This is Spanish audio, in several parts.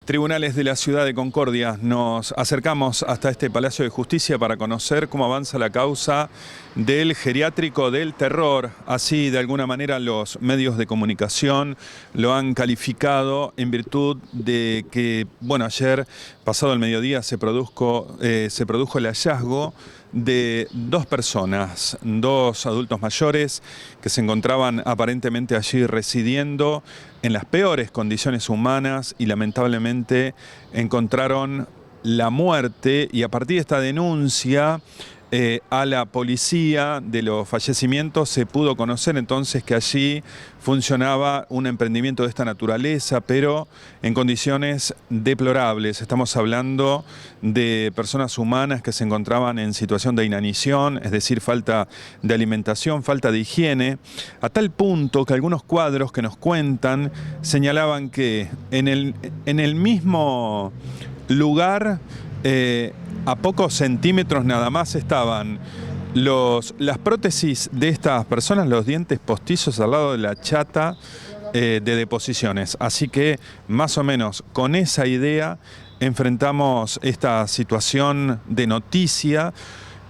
Tribunales de la Ciudad de Concordia, nos acercamos hasta este Palacio de Justicia para conocer cómo avanza la causa del geriátrico del terror. Así, de alguna manera, los medios de comunicación lo han calificado en virtud de que, bueno, ayer, pasado el mediodía, se produjo el hallazgo de dos personas, dos adultos mayores que se encontraban aparentemente allí residiendo en las peores condiciones humanas y lamentablemente encontraron la muerte, y a partir de esta denuncia a la policía de los fallecimientos se pudo conocer entonces que allí funcionaba un emprendimiento de esta naturaleza, pero en condiciones deplorables. Estamos hablando de personas humanas que se encontraban en situación de inanición, es decir, falta de alimentación, falta de higiene, a tal punto que algunos cuadros que nos cuentan señalaban que en el mismo lugar, a pocos centímetros nada más, estaban las prótesis de estas personas, los dientes postizos al lado de la chata de deposiciones. Así que más o menos con esa idea enfrentamos esta situación de noticia,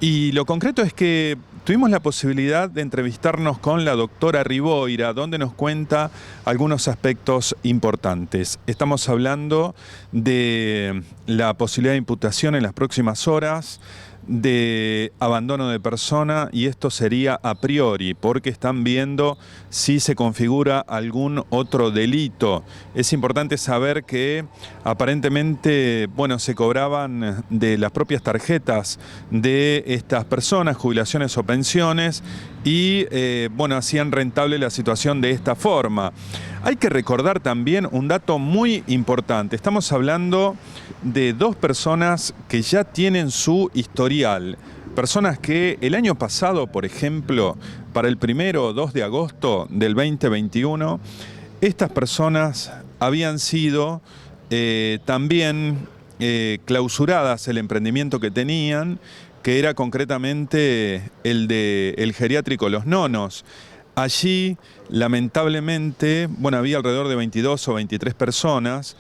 y lo concreto es que tuvimos la posibilidad de entrevistarnos con la doctora Riboira, donde nos cuenta algunos aspectos importantes. Estamos hablando de la posibilidad de imputación en las próximas horas, de abandono de persona, y esto sería a priori, porque están viendo si se configura algún otro delito. Es importante saber que aparentemente, bueno, se cobraban de las propias tarjetas de estas personas, jubilaciones o pensiones, y bueno, hacían rentable la situación de esta forma. Hay que recordar también un dato muy importante. Estamos hablando de dos personas que ya tienen su historial. Personas que el año pasado, por ejemplo, para el 1 o 2 de agosto del 2021, estas personas habían sido también clausuradas el emprendimiento que tenían, que era concretamente el geriátrico Los Nonos. Allí, lamentablemente, bueno, había alrededor de 22 o 23 personas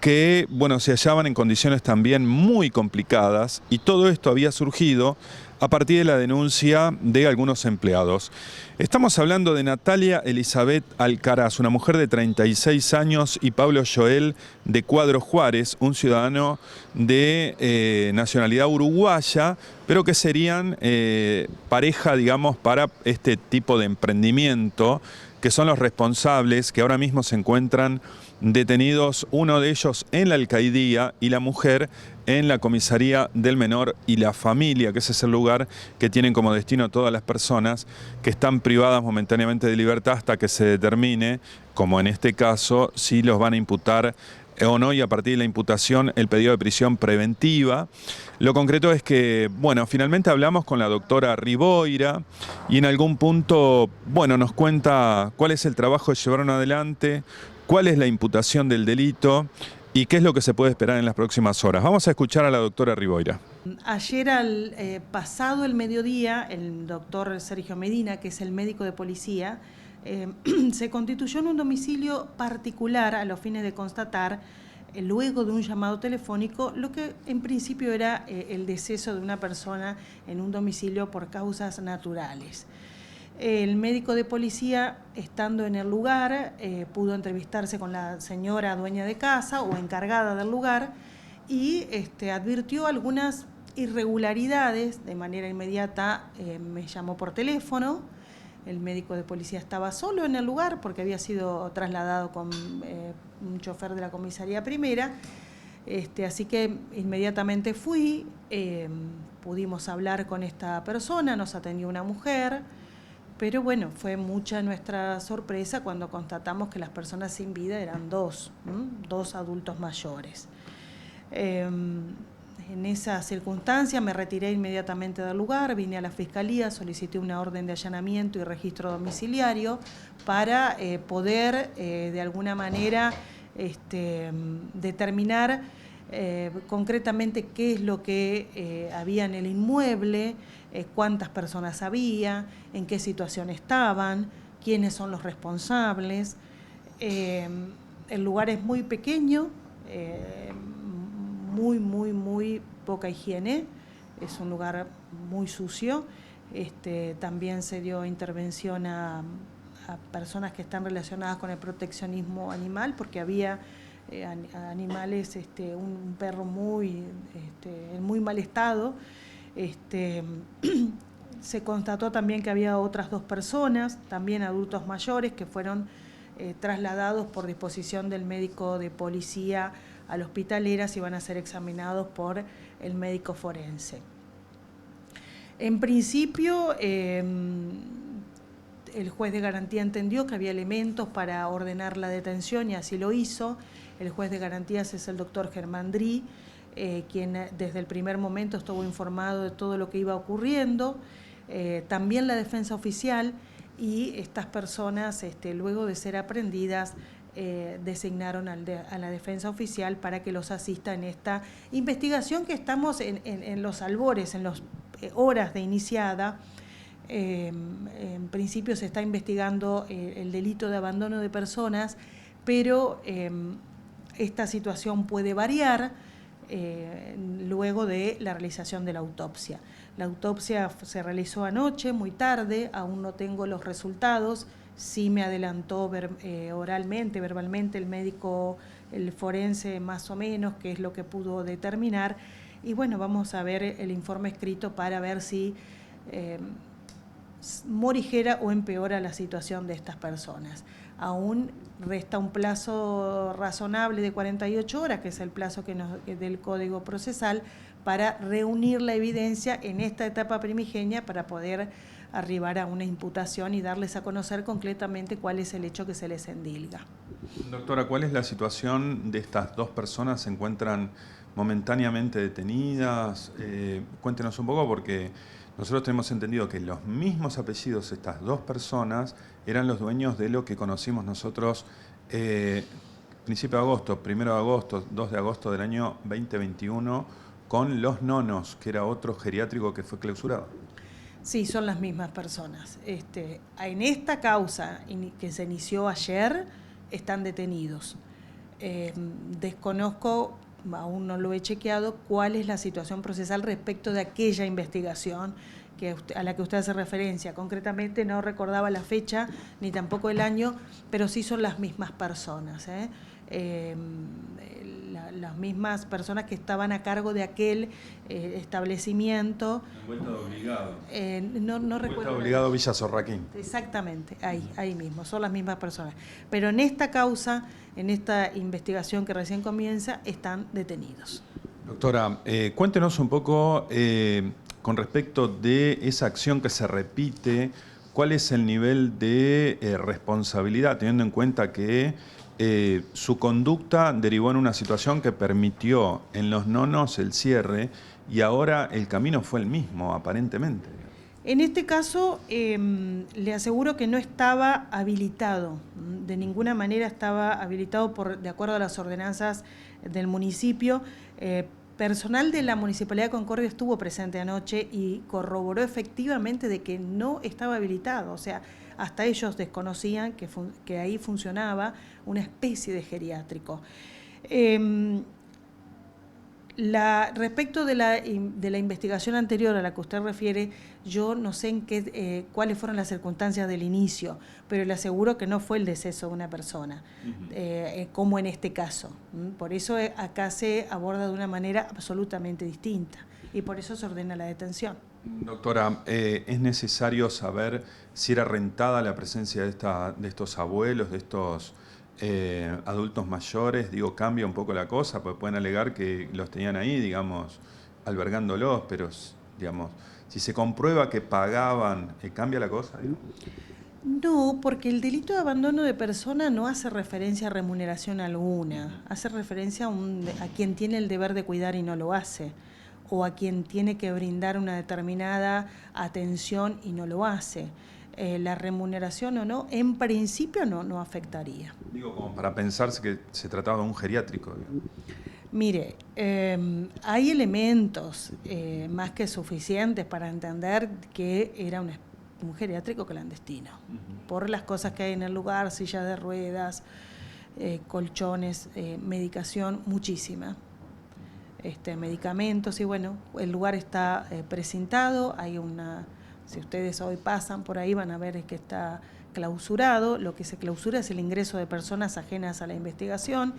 que, bueno, se hallaban en condiciones también muy complicadas, y todo esto había surgido a partir de la denuncia de algunos empleados. Estamos hablando de Natalia Elizabeth Alcaraz, una mujer de 36 años, y Pablo Joel de Cuadro Juárez, un ciudadano de nacionalidad uruguaya, pero que serían pareja, digamos, para este tipo de emprendimiento, que son los responsables, que ahora mismo se encuentran detenidos, uno de ellos en la alcaidía y la mujer en la comisaría del menor y la familia, que ese es el lugar que tienen como destino todas las personas que están privadas momentáneamente de libertad hasta que se determine, como en este caso, si los van a imputar o no, y a partir de la imputación el pedido de prisión preventiva. Lo concreto es que, bueno, finalmente hablamos con la doctora Riboira, y en algún punto, bueno, nos cuenta cuál es el trabajo que llevaron adelante, cuál es la imputación del delito y qué es lo que se puede esperar en las próximas horas. Vamos a escuchar a la doctora Riboira. Ayer, pasado el mediodía, el doctor Sergio Medina, que es el médico de policía, se constituyó en un domicilio particular a los fines de constatar, luego de un llamado telefónico, lo que en principio era el deceso de una persona en un domicilio por causas naturales. El médico de policía, estando en el lugar, pudo entrevistarse con la señora dueña de casa o encargada del lugar, y advirtió algunas irregularidades. De manera inmediata me llamó por teléfono. El médico de policía estaba solo en el lugar porque había sido trasladado con un chofer de la comisaría primera. Así que inmediatamente fui, pudimos hablar con esta persona, nos atendió una mujer, pero bueno, fue mucha nuestra sorpresa cuando constatamos que las personas sin vida eran dos adultos mayores. En esa circunstancia me retiré inmediatamente del lugar, vine a la Fiscalía, solicité una orden de allanamiento y registro domiciliario para poder de alguna manera determinar concretamente qué es lo que había en el inmueble, cuántas personas había, en qué situación estaban, quiénes son los responsables. El lugar es muy pequeño. muy poca higiene, es un lugar muy sucio. También se dio intervención a personas que están relacionadas con el proteccionismo animal, porque había animales, un perro en muy mal estado. Se constató también que había otras 2 personas, también adultos mayores, que fueron trasladados por disposición del médico de policía al hospital Heras y van a ser examinados por el médico forense. En principio, el juez de garantía entendió que había elementos para ordenar la detención y así lo hizo. El juez de garantías es el doctor Germán Dri, quien desde el primer momento estuvo informado de todo lo que iba ocurriendo. También la defensa oficial, y estas personas, luego de ser aprendidas, designaron a la defensa oficial para que los asista en esta investigación que estamos en los albores, en las horas de iniciada. En principio se está investigando el delito de abandono de personas, pero esta situación puede variar luego de la realización de la autopsia. La autopsia se realizó anoche, muy tarde, aún no tengo los resultados. Sí me adelantó verbalmente el médico, el forense más o menos, qué es lo que pudo determinar. Y bueno, vamos a ver el informe escrito para ver si morigera o empeora la situación de estas personas. Aún resta un plazo razonable de 48 horas, que es el plazo del Código Procesal, para reunir la evidencia en esta etapa primigenia para poder arribar a una imputación y darles a conocer concretamente cuál es el hecho que se les endilga. Doctora, ¿cuál es la situación de estas 2 personas? ¿Se encuentran momentáneamente detenidas? Cuéntenos un poco, porque nosotros tenemos entendido que los mismos apellidos de estas 2 personas eran los dueños de lo que conocimos nosotros principio de agosto, 1 de agosto, 2 de agosto del año 2021, con Los Nonos, que era otro geriátrico que fue clausurado. Sí, son las mismas personas. En esta causa que se inició ayer, están detenidos. Desconozco, aún no lo he chequeado, cuál es la situación procesal respecto de aquella investigación a la que usted hace referencia. Concretamente no recordaba la fecha ni tampoco el año, pero sí son las mismas personas. Las mismas personas que estaban a cargo de aquel establecimiento. Encuesta de obligado. No recuerdo. Encuesta de obligado Villa Sorraquín. Exactamente, ahí mismo, son las mismas personas. Pero en esta causa, en esta investigación que recién comienza, están detenidos. Doctora, cuéntenos un poco con respecto de esa acción que se repite, ¿cuál es el nivel de responsabilidad, teniendo en cuenta que su conducta derivó en una situación que permitió en Los Nonos el cierre y ahora el camino fue el mismo, aparentemente? En este caso, le aseguro que no estaba habilitado, de ninguna manera estaba habilitado de acuerdo a las ordenanzas del municipio. Personal de la Municipalidad de Concordia estuvo presente anoche y corroboró efectivamente de que no estaba habilitado, o sea, hasta ellos desconocían que ahí funcionaba una especie de geriátrico. Respecto de la investigación anterior a la que usted refiere, yo no sé cuáles fueron las circunstancias del inicio, pero le aseguro que no fue el deceso de una persona, como en este caso. Por eso acá se aborda de una manera absolutamente distinta y por eso se ordena la detención. Doctora, ¿es necesario saber si era rentada la presencia de estos abuelos, de estos adultos mayores? Digo, cambia un poco la cosa, porque pueden alegar que los tenían ahí, digamos, albergándolos, pero, digamos, si se comprueba que pagaban, ¿cambia la cosa? Digamos? No, porque el delito de abandono de persona no hace referencia a remuneración alguna, hace referencia a quien tiene el deber de cuidar y no lo hace, o a quien tiene que brindar una determinada atención y no lo hace. La remuneración o no, en principio no afectaría. Digo, como para pensarse que se trataba de un geriátrico. Digamos. Mire, hay elementos más que suficientes para entender que era un geriátrico clandestino, por las cosas que hay en el lugar, sillas de ruedas, colchones, medicación, muchísima. medicamentos y bueno, el lugar está precintado, hay si ustedes hoy pasan por ahí van a ver que está clausurado, lo que se clausura es el ingreso de personas ajenas a la investigación,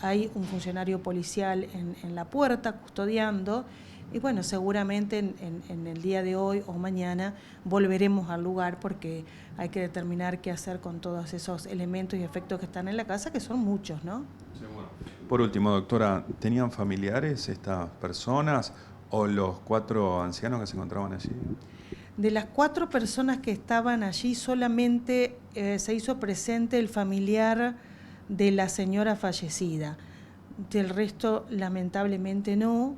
hay un funcionario policial en la puerta custodiando y bueno, seguramente en el día de hoy o mañana volveremos al lugar porque hay que determinar qué hacer con todos esos elementos y efectos que están en la casa, que son muchos, ¿no? Seguro. Por último, doctora, ¿tenían familiares estas personas o los 4 ancianos que se encontraban allí? De las 4 personas que estaban allí, solamente se hizo presente el familiar de la señora fallecida. Del resto, lamentablemente no.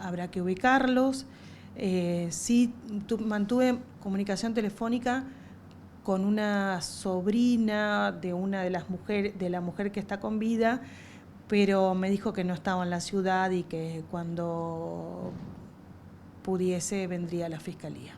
Habrá que ubicarlos. Sí, mantuve comunicación telefónica con una sobrina de una de las mujeres, de la mujer que está con vida, pero me dijo que no estaba en la ciudad y que cuando pudiese vendría a la fiscalía.